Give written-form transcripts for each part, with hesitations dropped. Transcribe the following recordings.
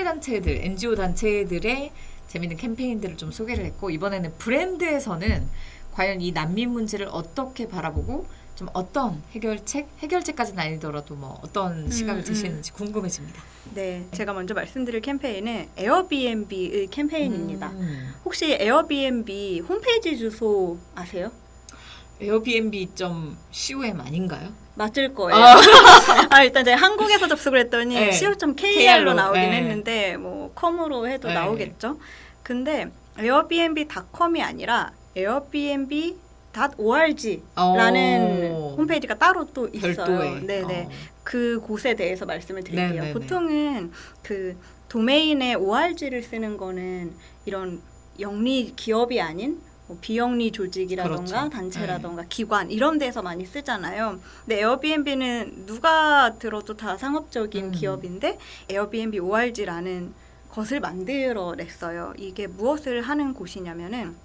사회단체들, NGO 단체들의 재밌는 캠페인들을 좀 소개를 했고, 이번에는 브랜드에서는 과연 이 난민 문제를 어떻게 바라보고 좀 어떤 해결책까지는 아니더라도 뭐 어떤 시각을 제시했는지 궁금해집니다. 네, 제가 먼저 말씀드릴 캠페인은 에어비앤비의 캠페인입니다. 혹시 에어비앤비 홈페이지 주소 아세요? airbnb.com 아닌가요? 맞을 거예요. 일단 제가 한국에서 접속을 했더니 네. co.kr로 나오긴 네. 했는데 뭐 컴으로 해도 네. 나오겠죠. 근데 에어비앤비.com이 아니라 airbnb.org라는 홈페이지가 따로 또 있어요. 별도의. 네네. 그 곳에 대해서 말씀을 드릴게요. 네네네. 보통은 그 도메인에 org를 쓰는 거는 이런 영리 기업이 아닌 뭐 비영리 조직이라던가 그렇죠. 단체라던가 기관 이런 데서 많이 쓰잖아요. 근데 에어비앤비는 누가 들어도 다 상업적인 기업인데 에어비앤비 org라는 것을 만들어냈어요. 이게 무엇을 하는 곳이냐면은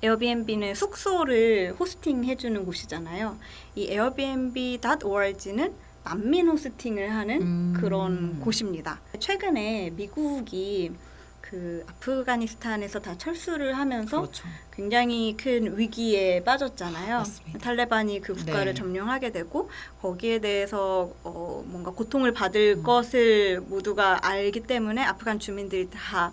에어비앤비는 숙소를 호스팅해주는 곳이잖아요. 이 airbnb.org는 난민 호스팅을 하는 그런 곳입니다. 최근에 미국이 그 아프가니스탄에서 다 철수를 하면서 그렇죠. 굉장히 큰 위기에 빠졌잖아요. 맞습니다. 탈레반이 그 국가를 네. 점령하게 되고 거기에 대해서 뭔가 고통을 받을 것을 모두가 알기 때문에 아프간 주민들이 다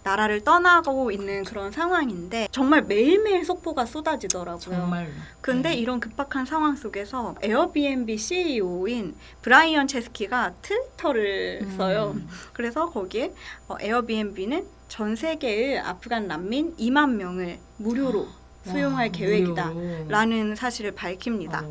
나라를 떠나고 있는 그런 상황인데 정말 매일매일 속보가 쏟아지더라고요. 정말로. 근데 이런 급박한 상황 속에서 에어비앤비 CEO인 브라이언 체스키가 트위터를 써요. 그래서 거기에 에어비앤비는 전 세계의 아프간 난민 2만 명을 무료로 수용할 계획이다 무료. 라는 사실을 밝힙니다.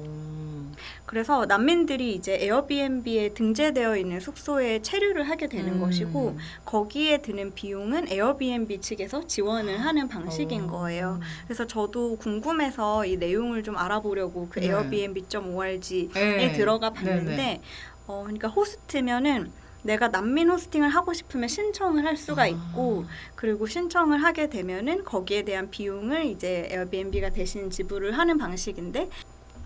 그래서 난민들이 이제 에어비앤비에 등재되어 있는 숙소에 체류를 하게 되는 것이고 거기에 드는 비용은 에어비앤비 측에서 지원을 하는 방식인 거예요. 그래서 저도 궁금해서 이 내용을 좀 알아보려고 그 네. airbnb.org에 네. 들어가 봤는데 네네. 그러니까 호스트면은 내가 난민 호스팅을 하고 싶으면 신청을 할 수가 있고 그리고 신청을 하게 되면은 거기에 대한 비용을 이제 에어비앤비가 대신 지불을 하는 방식인데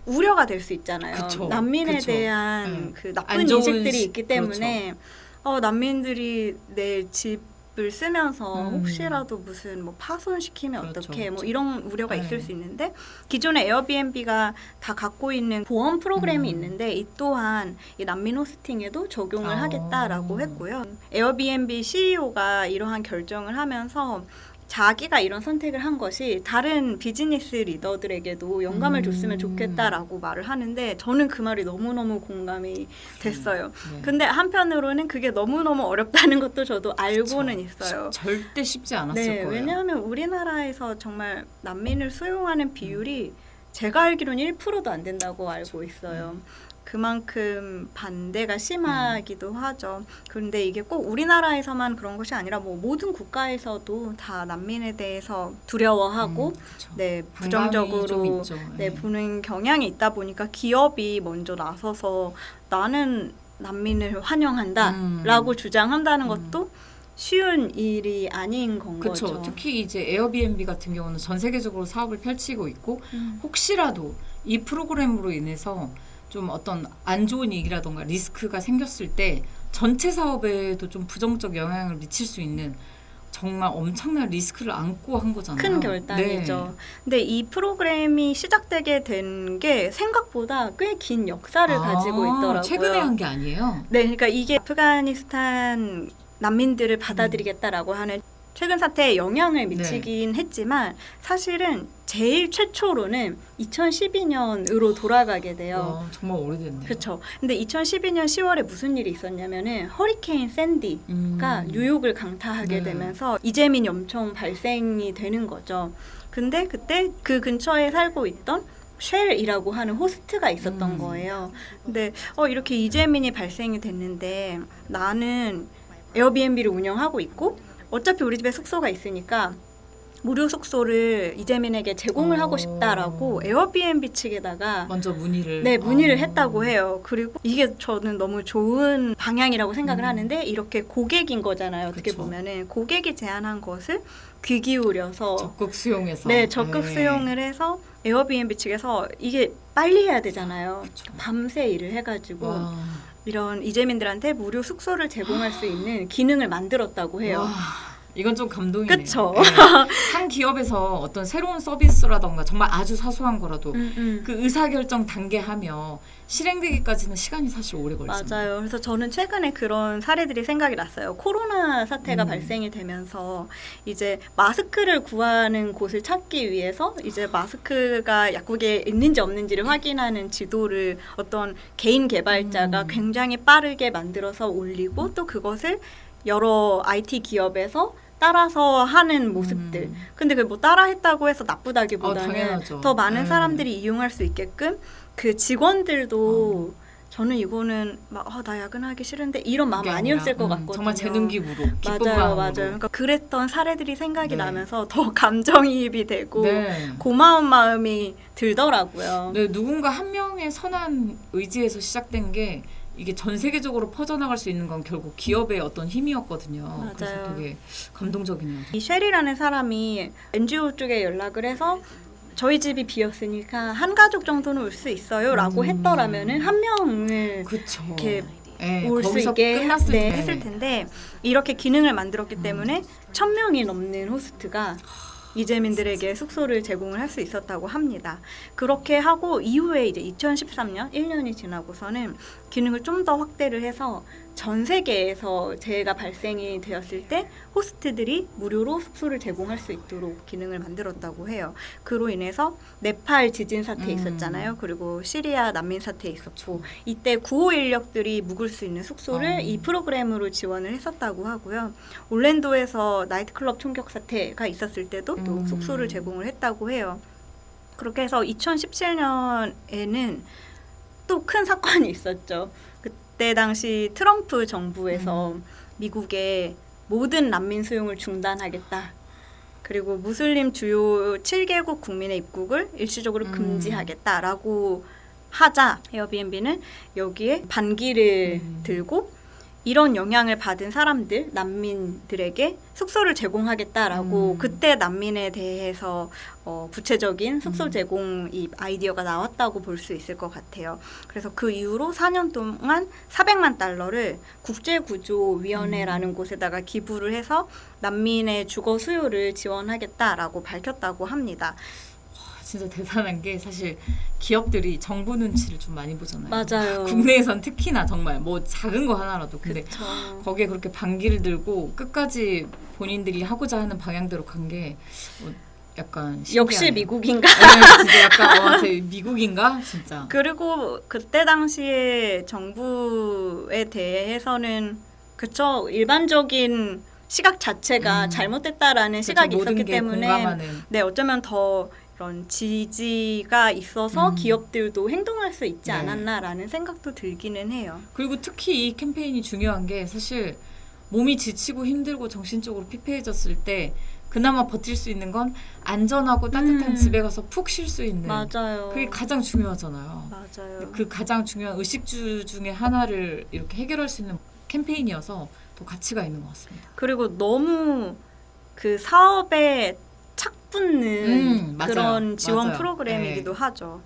우려가 될 수 있잖아요. 그쵸, 난민에 그쵸. 대한 그 나쁜 안 좋은 인식들이 있기 때문에 그렇죠. 난민들이 내 집을 쓰면서 혹시라도 무슨 뭐 파손시키면 그렇죠, 어떡해 뭐 그렇죠. 이런 우려가 네. 있을 수 있는데 기존에 에어비앤비가 다 갖고 있는 보험 프로그램이 있는데 이 또한 이 난민 호스팅에도 적용을 하겠다라고 했고요. 에어비앤비 CEO가 이러한 결정을 하면서 자기가 이런 선택을 한 것이 다른 비즈니스 리더들에게도 영감을 줬으면 좋겠다라고 말을 하는데 저는 그 말이 너무너무 공감이 됐어요. 네. 근데 한편으로는 그게 너무너무 어렵다는 것도 저도 알고는 있어요. 절대 쉽지 않았을 네, 거예요. 왜냐하면 우리나라에서 정말 난민을 수용하는 비율이 제가 알기로는 1%도 안 된다고 알고 있어요. 그만큼 반대가 심하기도 하죠. 그런데 이게 꼭 우리나라에서만 그런 것이 아니라 뭐 모든 국가에서도 다 난민에 대해서 두려워하고 그렇죠. 네, 반감이 좀 부정적으로 있죠. 네, 보는 경향이 있다 보니까 기업이 먼저 나서서 나는 난민을 환영한다라고 주장한다는 것도 쉬운 일이 아닌 건 그렇죠. 거죠. 특히 이제 에어비앤비 같은 경우는 전 세계적으로 사업을 펼치고 있고 혹시라도 이 프로그램으로 인해서 좀 어떤 안 좋은 일이라던가 리스크가 생겼을 때 전체 사업에도 좀 부정적 영향을 미칠 수 있는 정말 엄청난 리스크를 안고 한 거잖아요. 큰 결단이죠. 네. 근데 이 프로그램이 시작되게 된 게 생각보다 꽤 긴 역사를 가지고 있더라고요. 최근에 한 게 아니에요? 네, 그러니까 이게 아프가니스탄 난민들을 받아들이겠다라고 하는 최근 사태에 영향을 미치긴 했지만 사실은 제일 최초로는 2012년으로 돌아가게 돼요. 정말 오래됐네요. 그렇죠. 근데 2012년 10월에 무슨 일이 있었냐면은 허리케인 샌디가 뉴욕을 강타하게 되면서 이재민이 엄청 발생이 되는 거죠. 근데 그때 그 근처에 살고 있던 쉘이라고 하는 호스트가 있었던 거예요. 근데 이렇게 이재민이 발생이 됐는데 나는 에어비앤비를 운영하고 있고 어차피 우리 집에 숙소가 있으니까 무료 숙소를 이재민에게 제공을 하고 싶다라고 에어비앤비 측에다가 먼저 문의를 문의를 했다고 해요. 그리고 이게 저는 너무 좋은 방향이라고 생각을 하는데 이렇게 고객인 거잖아요. 어떻게 그쵸. 보면은 고객이 제안한 것을 귀 기울여서 적극 수용해서 적극 수용을 해서 에어비앤비 측에서 이게 빨리 해야 되잖아요. 밤새 일을 해가지고 이런 이재민들한테 무료 숙소를 제공할 수 있는 기능을 만들었다고 해요. 와, 이건 좀 감동이네요. 그쵸? 네. 한 기업에서 어떤 새로운 서비스라던가 정말 아주 사소한 거라도 그 의사결정 단계 하며 실행되기까지는 시간이 사실 오래 걸리잖아요. 맞아요. 그래서 저는 최근에 그런 사례들이 생각이 났어요. 코로나 사태가 발생이 되면서 이제 마스크를 구하는 곳을 찾기 위해서 이제 마스크가 약국에 있는지 없는지를 확인하는 지도를 어떤 개인 개발자가 굉장히 빠르게 만들어서 올리고 또 그것을 여러 IT 기업에서 따라서 하는 모습들. 근데 그 뭐 따라했다고 해서 나쁘다기보다는 당연하죠. 더 많은 사람들이 이용할 수 있게끔 그 직원들도 저는 이거는 막 나 야근하기 싫은데 이런 마음 아니었을 것 같거든요. 정말 재능기부로 기쁜 맞아요, 마음으로. 맞아요. 그러니까 그랬던 사례들이 생각이 네. 나면서 더 감정이입이 되고 네. 고마운 마음이 들더라고요. 네, 누군가 한 명의 선한 의지에서 시작된 게 이게 전 세계적으로 퍼져나갈 수 있는 건 결국 기업의 어떤 힘이었거든요. 맞아요. 그래서 되게 감동적이네요. 이 쉘이라는 사람이 NGO 쪽에 연락을 해서 저희 집이 비었으니까 한 가족 정도는 올 수 있어요라고 했더라면은 한 명을 그렇죠. 이렇게 네, 올 수 거기서 있게 끝났을 때. 했을 텐데 이렇게 기능을 만들었기 때문에 1,000명이 넘는 호스트가 이재민들에게 숙소를 제공을 할 수 있었다고 합니다. 그렇게 하고 이후에 이제 2013년 1년이 지나고서는 기능을 좀 더 확대를 해서 전 세계에서 재해가 발생이 되었을 때 호스트들이 무료로 숙소를 제공할 수 있도록 기능을 만들었다고 해요. 그로 인해서 네팔 지진 사태 있었잖아요. 그리고 시리아 난민 사태 있었고 이때 구호 인력들이 묵을 수 있는 숙소를 이 프로그램으로 지원을 했었다고 하고요. 올랜도에서 나이트클럽 총격 사태가 있었을 때도 또 숙소를 제공을 했다고 해요. 그렇게 해서 2017년에는 또 큰 사건이 있었죠. 그때 당시 트럼프 정부에서 미국의 모든 난민 수용을 중단하겠다. 그리고 무슬림 주요 7개국 국민의 입국을 일시적으로 금지하겠다라고 하자 에어비앤비는 여기에 반기를 들고 이런 영향을 받은 사람들, 난민들에게 숙소를 제공하겠다라고 그때 난민에 대해서 구체적인 숙소 제공 이 아이디어가 나왔다고 볼 수 있을 것 같아요. 그래서 그 이후로 4년 동안 400만 달러를 국제구조위원회라는 곳에다가 기부를 해서 난민의 주거 수요를 지원하겠다라고 밝혔다고 합니다. 진짜 대단한 게 사실 기업들이 정부 눈치를 좀 많이 보잖아요. 맞아요. 국내에선 특히나 정말 뭐 작은 거 하나라도 근데 그쵸. 거기에 그렇게 반기를 들고 끝까지 본인들이 하고자 하는 방향대로 간 게 약간 신기하네요. 역시 미국인가? 네, 진짜 약간 미국인가 진짜. 그리고 그때 당시에 정부에 대해서는 그쵸 일반적인 시각 자체가 잘못됐다라는 시각이 모든 있었기 게 때문에 공감하는. 네 어쩌면 더 이런 지지가 있어서 기업들도 행동할 수 있지 네. 않았나라는 생각도 들기는 해요. 그리고 특히 이 캠페인이 중요한 게 사실 몸이 지치고 힘들고 정신적으로 피폐해졌을 때 그나마 버틸 수 있는 건 안전하고 따뜻한 집에 가서 푹 쉴 수 있는 맞아요. 그게 가장 중요하잖아요. 맞아요. 그 가장 중요한 의식주 중에 하나를 이렇게 해결할 수 있는 캠페인이어서 더 가치가 있는 것 같습니다. 그리고 너무 그 사업에 착 붙는 맞아요. 그런 지원 맞아요. 프로그램이기도 네. 하죠.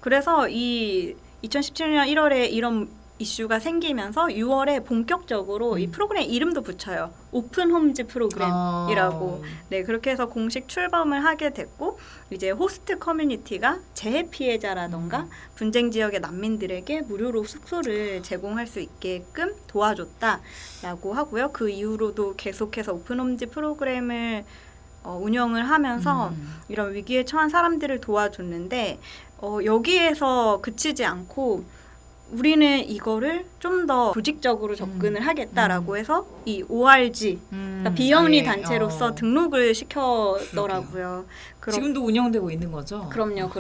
그래서 이 2017년 1월에 이런 이슈가 생기면서 6월에 본격적으로 이 프로그램 이름도 붙여요. 오픈 홈즈 프로그램이라고. 네, 그렇게 해서 공식 출범을 하게 됐고 이제 호스트 커뮤니티가 재해 피해자라던가 분쟁 지역의 난민들에게 무료로 숙소를 제공할 수 있게끔 도와줬다라고 하고요. 그 이후로도 계속해서 오픈 홈즈 프로그램을 운영을 하면서 이런 위기에 처한 사람들을 도와줬는데 여기에서 그치지 않고 우리는 이거를 좀 더 조직적으로 접근을 하겠다라고 해서 이 ORG 그러니까 비영리 단체로서 등록을 시켰더라고요. 지금도 운영되고 있는 거죠? 그럼요.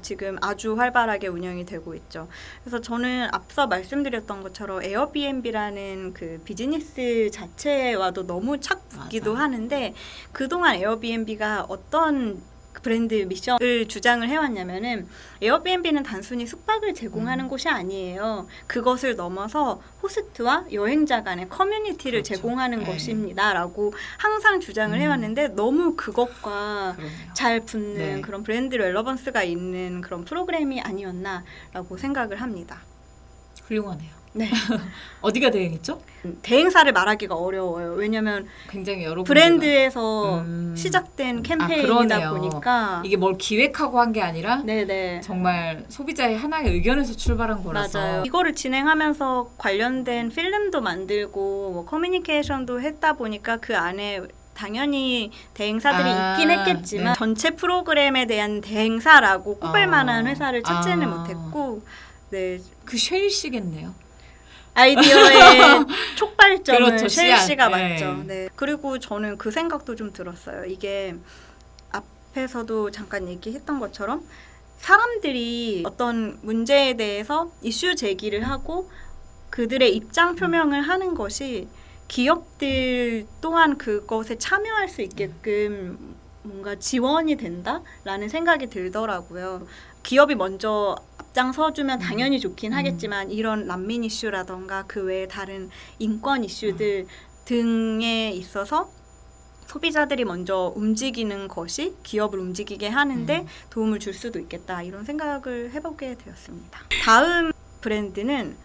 지금 아주 활발하게 운영이 되고 있죠. 그래서 저는 앞서 말씀드렸던 것처럼 에어비앤비라는 그 비즈니스 자체와도 너무 착붙기도 하는데 그동안 에어비앤비가 어떤 브랜드 미션을 주장을 해왔냐면은 에어비앤비는 단순히 숙박을 제공하는 곳이 아니에요. 그것을 넘어서 호스트와 여행자 간의 커뮤니티를 그렇죠. 제공하는 네. 것입니다라고 항상 주장을 해왔는데 너무 그것과 그러네요. 잘 붙는 네. 그런 브랜드 relevance 가 있는 그런 프로그램이 아니었나라고 생각을 합니다. 훌륭하네요. 네. 어디가 대행했죠? 대행사를 말하기가 어려워요. 왜냐면 굉장히 여러 브랜드에서 군데가. 시작된 캠페인이다 그러네요. 보니까 이게 뭘 기획하고 한 게 아니라 네네. 정말 소비자의 하나의 의견에서 출발한 거라서. 맞아요. 이거를 진행하면서 관련된 필름도 만들고 뭐 커뮤니케이션도 했다 보니까 그 안에 당연히 대행사들이 있긴 했겠지만 네. 전체 프로그램에 대한 대행사라고 꼽을 만한 회사를 찾지는 못했고 네. 그 쉘 씨겠네요. 아이디어의 촉발점은 그렇죠, 쉘 씨가 씨앗. 맞죠. 네. 그리고 저는 그 생각도 좀 들었어요. 이게 앞에서도 잠깐 얘기했던 것처럼 사람들이 어떤 문제에 대해서 이슈 제기를 하고 그들의 입장 표명을 하는 것이 기업들 또한 그것에 참여할 수 있게끔 뭔가 지원이 된다라는 생각이 들더라고요. 기업이 먼저 앞장서주면 당연히 좋긴 하겠지만 이런 난민 이슈라던가 그 외에 다른 인권 이슈들 등에 있어서 소비자들이 먼저 움직이는 것이 기업을 움직이게 하는데 도움을 줄 수도 있겠다 이런 생각을 해보게 되었습니다. 다음 브랜드는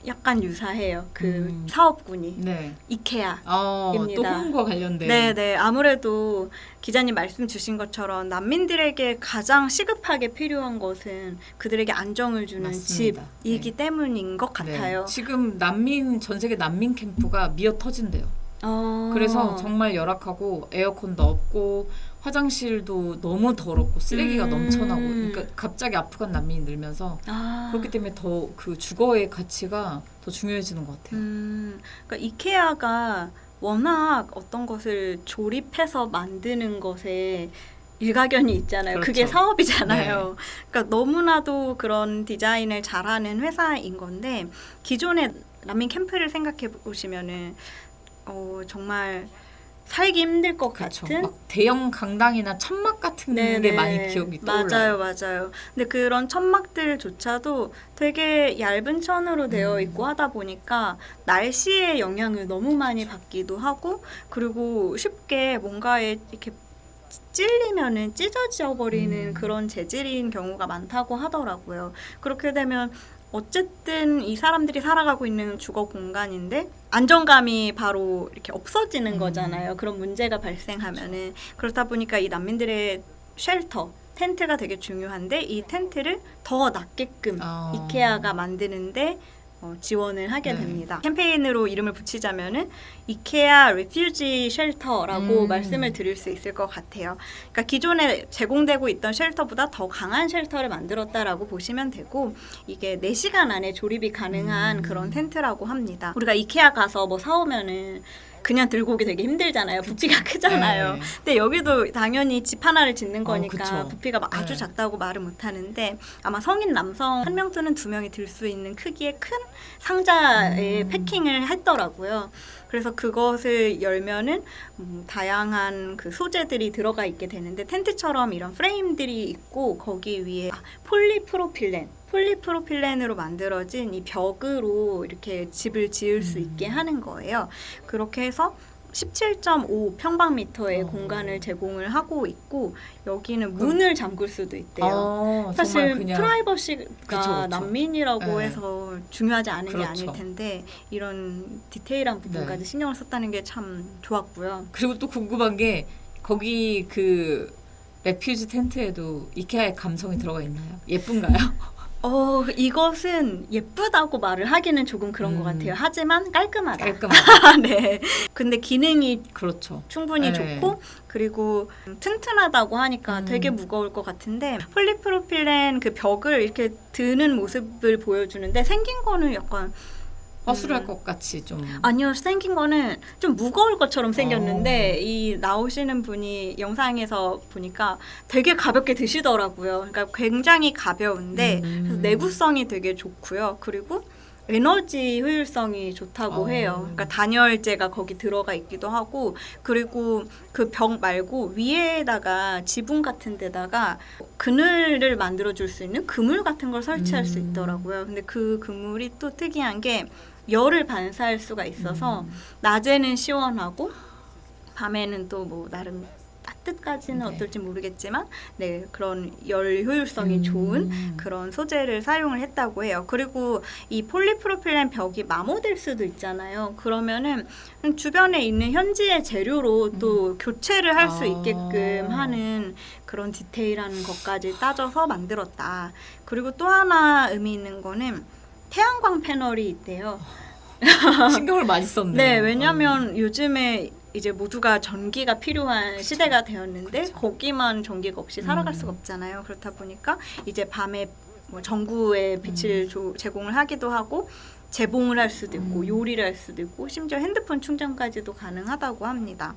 약간 유사해요. 그 사업군이 네. 이케아. 또 홍보와 관련된. 네네. 아무래도 기자님 말씀 주신 것처럼 난민들에게 가장 시급하게 필요한 것은 그들에게 안정을 주는 맞습니다. 집이기 때문인 것 같아요. 네. 지금 전 세계 난민 캠프가 미어 터진대요. 그래서 정말 열악하고 에어컨도 없고 화장실도 너무 더럽고 쓰레기가 넘쳐나고 그러니까 갑자기 아프간 난민이 늘면서 그렇기 때문에 더 그 주거의 가치가 더 중요해지는 것 같아요. 그러니까 이케아가 워낙 어떤 것을 조립해서 만드는 것에 일가견이 있잖아요. 그렇죠. 그게 사업이잖아요. 네. 그러니까 너무나도 그런 디자인을 잘하는 회사인 건데 기존의 난민 캠프를 생각해 보시면은 정말 살기 힘들 것 그렇죠. 같은 막 대형 강당이나 천막 같은 게 많이 기억이 떠올라요. 맞아요. 근데 그런 천막들조차도 되게 얇은 천으로 되어 있고 하다 보니까 날씨의 영향을 너무 많이 받기도 하고 그리고 쉽게 뭔가에 이렇게 찔리면은 찢어져 버리는 그런 재질인 경우가 많다고 하더라고요. 그렇게 되면 어쨌든 이 사람들이 살아가고 있는 주거 공간인데 안정감이 바로 이렇게 없어지는 거잖아요. 그런 문제가 발생하면은. 그렇다 보니까 이 난민들의 쉘터, 텐트가 되게 중요한데 이 텐트를 더 낫게끔 이케아가 만드는데 지원을 하게 됩니다. 캠페인으로 이름을 붙이자면은 이케아 리퓨지 쉘터라고 말씀을 드릴 수 있을 것 같아요. 그러니까 기존에 제공되고 있던 쉘터보다 더 강한 쉘터를 만들었다라고 보시면 되고 이게 4시간 안에 조립이 가능한 그런 텐트라고 합니다. 우리가 이케아 가서 뭐 사오면은 그냥 들고 오기 되게 힘들잖아요. 부피가 크잖아요. 네. 근데 여기도 당연히 집 하나를 짓는 거니까 그쵸. 부피가 막 아주 작다고 말은 못하는데 아마 성인 남성 1명 또는 2명이 들 수 있는 크기의 큰 상자에 패킹을 했더라고요. 그래서 그것을 열면은 다양한 그 소재들이 들어가 있게 되는데 텐트처럼 이런 프레임들이 있고 거기 위에 폴리프로필렌으로 만들어진 이 벽으로 이렇게 집을 지을 수 있게 하는 거예요. 그렇게 해서 17.5 평방미터의 공간을 제공을 하고 있고 여기는 문을 잠글 수도 있대요. 사실 프라이버시가 그쵸. 난민이라고 해서 중요하지 않은 게 그렇죠. 아닐 텐데 이런 디테일한 부분까지 신경을 썼다는 게 참 좋았고요. 그리고 또 궁금한 게 거기 그 레퓨지 텐트에도 이케아의 감성이 들어가 있나요? 예쁜가요? 이것은 예쁘다고 말을 하기는 조금 그런 것 같아요. 하지만 깔끔하다. 네. 근데 기능이 그렇죠. 충분히 좋고 그리고 튼튼하다고 하니까 되게 무거울 것 같은데 폴리프로필렌 그 벽을 이렇게 드는 모습을 보여주는데 생긴 거는 약간 허술할 것 같이 좀. 아니요, 생긴 거는 좀 무거울 것처럼 생겼는데 이 나오시는 분이 영상에서 보니까 되게 가볍게 드시더라고요. 그러니까 굉장히 가벼운데 내구성이 되게 좋고요. 그리고 에너지 효율성이 좋다고 해요. 그러니까 단열재가 거기 들어가 있기도 하고 그리고 그 벽 말고 위에다가 지붕 같은 데다가 그늘을 만들어줄 수 있는 그물 같은 걸 설치할 수 있더라고요. 근데 그 그물이 또 특이한 게 열을 반사할 수가 있어서 낮에는 시원하고 밤에는 또 뭐 나름 뜻까지는 네. 어떨지 모르겠지만 네, 그런 열 효율성이 좋은 그런 소재를 사용을 했다고 해요. 그리고 이 폴리프로필렌 벽이 마모될 수도 있잖아요. 그러면은 주변에 있는 현지의 재료로 또 교체를 할 수 있게끔 하는 그런 디테일한 것까지 따져서 만들었다. 그리고 또 하나 의미 있는 거는 태양광 패널이 있대요. 신경을 많이 썼네요. 네, 왜냐하면 요즘에 이제 모두가 전기가 필요한 시대가 되었는데 거기만 전기가 없이 살아갈 수가 없잖아요. 그렇다 보니까 이제 밤에 뭐 전구의 빛을 제공을 하기도 하고 재봉을 할 수도 있고 요리를 할 수도 있고 심지어 핸드폰 충전까지도 가능하다고 합니다.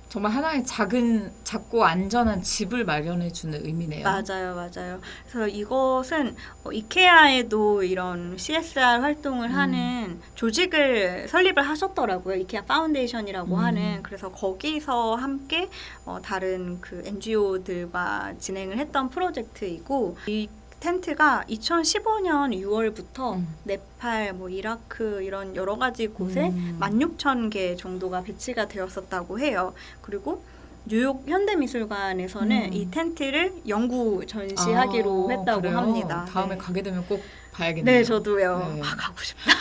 정말 하나의 작고 안전한 집을 마련해주는 의미네요. 맞아요, 맞아요. 그래서 이것은 이케아에도 이런 CSR 활동을 하는 조직을 설립을 하셨더라고요. 이케아 파운데이션이라고 하는. 그래서 거기서 함께 다른 그 NGO들과 진행을 했던 프로젝트이고 이 텐트가 2015년 6월부터 네팔, 뭐 이라크 이런 여러 가지 곳에 16,000개 정도가 배치가 되었었다고 해요. 그리고 뉴욕 현대미술관에서는 이 텐트를 영구 전시하기로 했다고 그래요? 합니다. 다음에 네. 가게 되면 꼭 봐야겠네요. 네, 저도요. 네. 가고 싶다.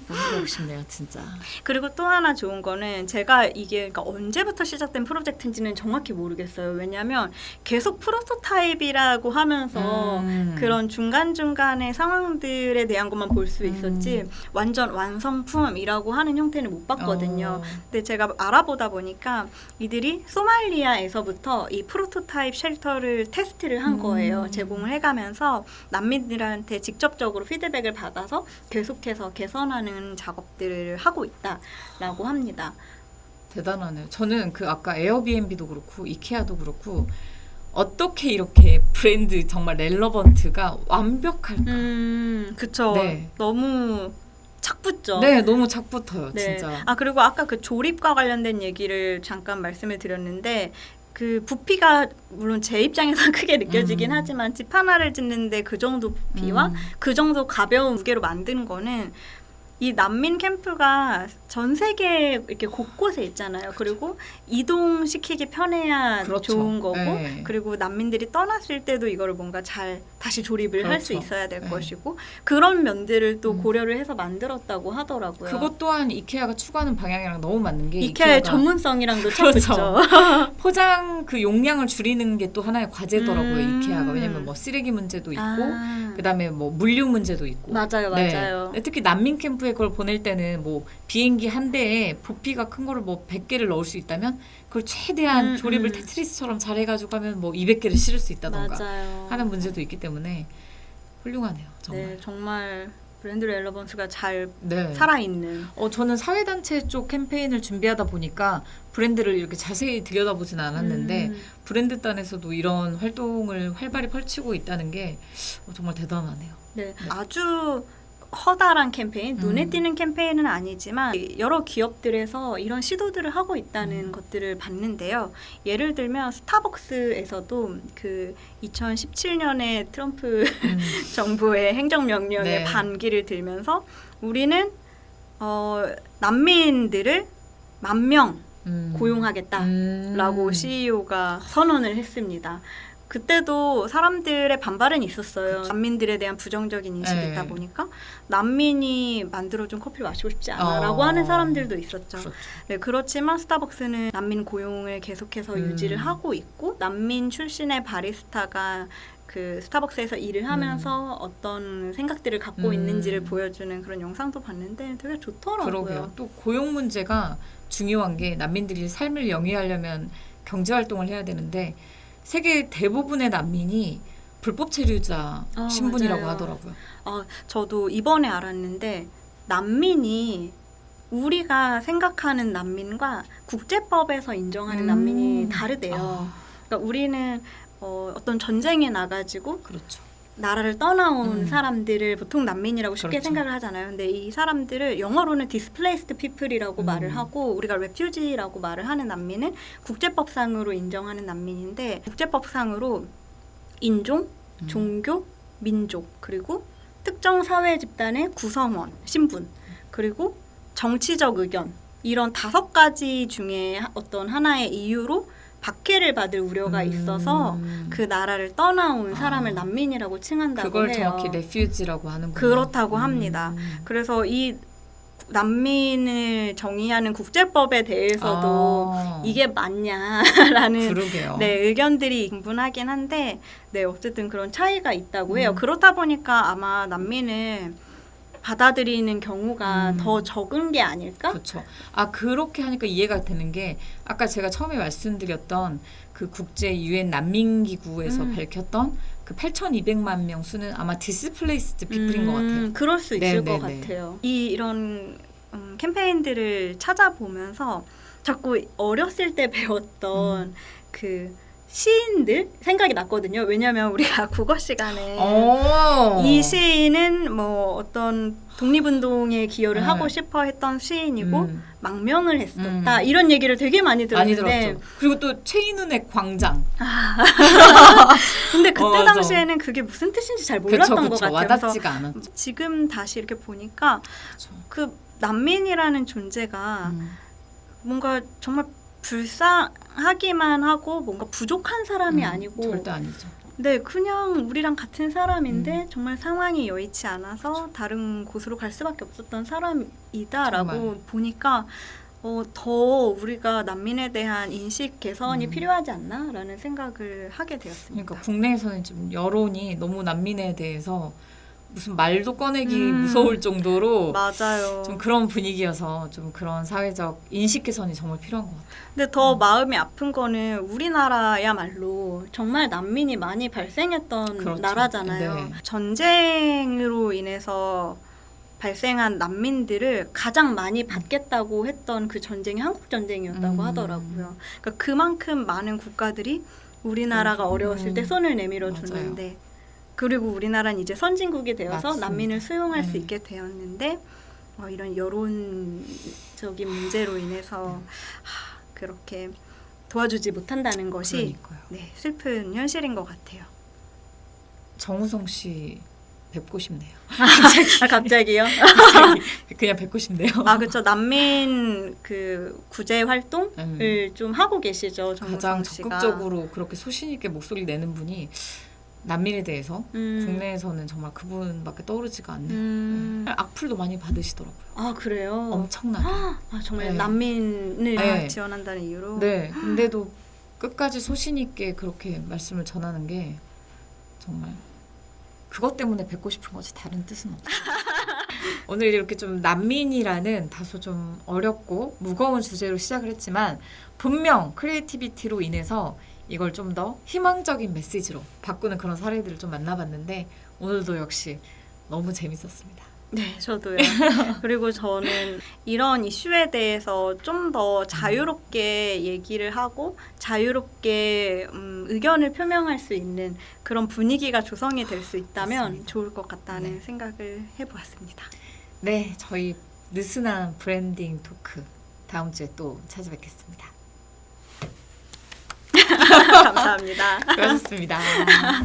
너무 가고 싶네요, 진짜. 그리고 또 하나 좋은 거는 제가 이게 그러니까 언제부터 시작된 프로젝트인지는 정확히 모르겠어요. 왜냐하면 계속 프로토타입이라고 하면서 그런 중간중간의 상황들에 대한 것만 볼 수 있었지 완전 완성품이라고 하는 형태는 못 봤거든요. 근데 제가 알아보다 보니까 이들이 소말리아에서부터 이 프로토타입 쉘터를 테스트를 한 거예요. 제공을 해가면서 난민들한테 직접적으로 피드백을 받아서 계속해서 개선하는 작업들을 하고 있다라고 합니다. 대단하네요. 저는 그 아까 에어비앤비도 그렇고 이케아도 그렇고 어떻게 이렇게 브랜드 정말 relevant가 완벽할까? 그쵸. 네. 너무 착 붙죠. 네, 너무 착 붙어요, 네. 진짜. 아, 그리고 아까 그 조립과 관련된 얘기를 잠깐 말씀을 드렸는데 그 부피가 물론 제 입장에서 크게 느껴지긴 하지만 집 하나를 짓는데 그 정도 부피와 그 정도 가벼운 무게로 만든 거는 이 난민 캠프가 전 세계 이렇게 곳곳에 있잖아요. 그리고 이동시키기 편해야 그렇죠. 좋은 거고, 네. 그리고 난민들이 떠났을 때도 이거를 뭔가 잘 다시 조립을 할 수 그렇죠. 있어야 될 네. 것이고, 그런 면들을 또 고려를 해서 만들었다고 하더라고요. 그것 또한 이케아가 추구하는 방향이랑 너무 맞는 게 이케아의 이케아가 전문성이랑도 참 그렇죠. 붙죠. 포장 그 용량을 줄이는 게 또 하나의 과제더라고요, 이케아가. 왜냐면 뭐 쓰레기 문제도 있고, 그다음에 뭐 물류 문제도 있고. 맞아요, 네. 맞아요. 특히 난민 캠프에 그걸 보낼 때는 뭐 비행기 한 대에 부피가 큰 거를 뭐 100개를 넣을 수 있다면 그걸 최대한 조립을 테트리스처럼 잘 해가지고 하면 뭐 200개를 실을 수 있다던가 맞아요. 하는 문제도 있기 때문에 훌륭하네요, 정말. 네, 정말 브랜드 relevant가 잘 네. 살아있는. 저는 사회단체 쪽 캠페인을 준비하다 보니까 브랜드를 이렇게 자세히 들여다보진 않았는데 브랜드단에서도 이런 활동을 활발히 펼치고 있다는 게 정말 대단하네요. 네, 아주 커다란 캠페인, 눈에 띄는 캠페인은 아니지만 여러 기업들에서 이런 시도들을 하고 있다는 것들을 봤는데요. 예를 들면 스타벅스에서도 그 2017년에 트럼프 정부의 행정명령에 네. 반기를 들면서 우리는 난민들을 10,000명 고용하겠다라고 CEO가 선언을 했습니다. 그때도 사람들의 반발은 있었어요. 난민들에 대한 부정적인 인식이 네. 있다 보니까 난민이 만들어준 커피를 마시고 싶지 않아라고 하는 사람들도 있었죠. 그렇죠. 네, 그렇지만 스타벅스는 난민 고용을 계속해서 유지를 하고 있고 난민 출신의 바리스타가 그 스타벅스에서 일을 하면서 어떤 생각들을 갖고 있는지를 보여주는 그런 영상도 봤는데 되게 좋더라고요. 그러게요. 또 고용 문제가 중요한 게 난민들이 삶을 영위하려면 경제 활동을 해야 되는데 세계 대부분의 난민이 불법 체류자 신분이라고 맞아요. 하더라고요. 저도 이번에 알았는데 난민이 우리가 생각하는 난민과 국제법에서 인정하는 난민이 다르대요. 그러니까 우리는 어떤 전쟁에 나가지고 그렇죠. 나라를 떠나온 사람들을 보통 난민이라고 쉽게 그렇죠. 생각을 하잖아요. 근데 이 사람들을 영어로는 displaced people이라고 말을 하고 우리가 refugee라고 말을 하는 난민은 국제법상으로 인정하는 난민인데 국제법상으로 인종, 종교, 민족 그리고 특정 사회 집단의 구성원, 신분 그리고 정치적 의견 이런 5가지 중에 어떤 하나의 이유로 박해를 받을 우려가 있어서 그 나라를 떠나온 사람을 난민이라고 칭한다고 그걸 해요. 정확히 레퓨지라고 하는군요. 그렇다고 합니다. 그래서 이 난민을 정의하는 국제법에 대해서도 이게 맞냐라는 그러게요. 네, 의견들이 분분하긴 한데 네, 어쨌든 그런 차이가 있다고 해요. 그렇다 보니까 아마 난민을 받아들이는 경우가 더 적은 게 아닐까? 그렇죠. 아 그렇게 하니까 이해가 되는 게 아까 제가 처음에 말씀드렸던 그 국제 유엔 난민 기구에서 밝혔던 그 8,200만 명 수는 아마 디스플레이스드 피플인 것 같아요. 그럴 수 있을 것 네. 같아요. 이런 캠페인들을 찾아보면서 자꾸 어렸을 때 배웠던 그 시인들 생각이 났거든요. 왜냐하면 우리가 국어 시간에 이 시인은 뭐 어떤 독립운동에 기여를 하고 싶어 했던 시인이고 망명을 했었다. 이런 얘기를 되게 많이 들었는데 많이 들었죠. 그리고 또 최인훈의 광장. 근데 그때 맞아. 당시에는 그게 무슨 뜻인지 잘 몰랐던 것 같아요. 와닿지가 않았죠. 지금 다시 이렇게 보니까 그 난민이라는 존재가 뭔가 정말 불쌍하기만 하고 뭔가 부족한 사람이 아니고 절대 아니죠. 네, 그냥 우리랑 같은 사람인데 정말 상황이 여의치 않아서 다른 곳으로 갈 수밖에 없었던 사람이다라고 정말. 보니까 더 우리가 난민에 대한 인식 개선이 필요하지 않나라는 생각을 하게 되었습니다. 그러니까 국내에서는 지금 여론이 너무 난민에 대해서 무슨 말도 꺼내기 무서울 정도로 맞아요. 좀 그런 분위기여서 좀 그런 사회적 인식 개선이 정말 필요한 것 같아요. 근데 더 마음이 아픈 거는 우리나라야말로 정말 난민이 많이 발생했던 그렇죠. 나라잖아요. 네. 전쟁으로 인해서 발생한 난민들을 가장 많이 받겠다고 했던 그 전쟁이 한국 전쟁이었다고 하더라고요. 그러니까 그만큼 많은 국가들이 우리나라가 어려웠을 때 손을 내밀어 줬는데 그리고 우리나라는 이제 선진국이 되어서 맞습니다. 난민을 수용할 수 있게 되었는데 이런 여론적인 문제로 인해서 그렇게 도와주지 못한다는 것이 네, 슬픈 현실인 것 같아요. 정우성 씨 뵙고 싶네요. 갑자기요? 그냥 뵙고 싶네요. 그렇죠. 난민 그 구제 활동을 좀 하고 계시죠. 가장 정우성 씨가. 적극적으로 그렇게 소신 있게 목소리 내는 분이 난민에 대해서 국내에서는 정말 그분밖에 떠오르지가 않네요. 악플도 많이 받으시더라고요. 그래요? 엄청나게. 정말 네. 난민을 네. 지원한다는 이유로. 네. 근데도 끝까지 소신 있게 그렇게 말씀을 전하는 게 정말 그것 때문에 뵙고 싶은 거지 다른 뜻은 없어요. 오늘 이렇게 좀 난민이라는 다소 좀 어렵고 무거운 주제로 시작을 했지만 분명 크리에이티비티로 인해서 이걸 좀 더 희망적인 메시지로 바꾸는 그런 사례들을 좀 만나봤는데 오늘도 역시 너무 재밌었습니다. 네, 저도요. 그리고 저는 이런 이슈에 대해서 좀 더 자유롭게 얘기를 하고 자유롭게 의견을 표명할 수 있는 그런 분위기가 조성이 될 수 있다면 맞습니다. 좋을 것 같다는 생각을 해보았습니다. 네, 저희 느슨한 브랜딩 토크 다음 주에 또 찾아뵙겠습니다. 감사합니다. 수고하셨습니다.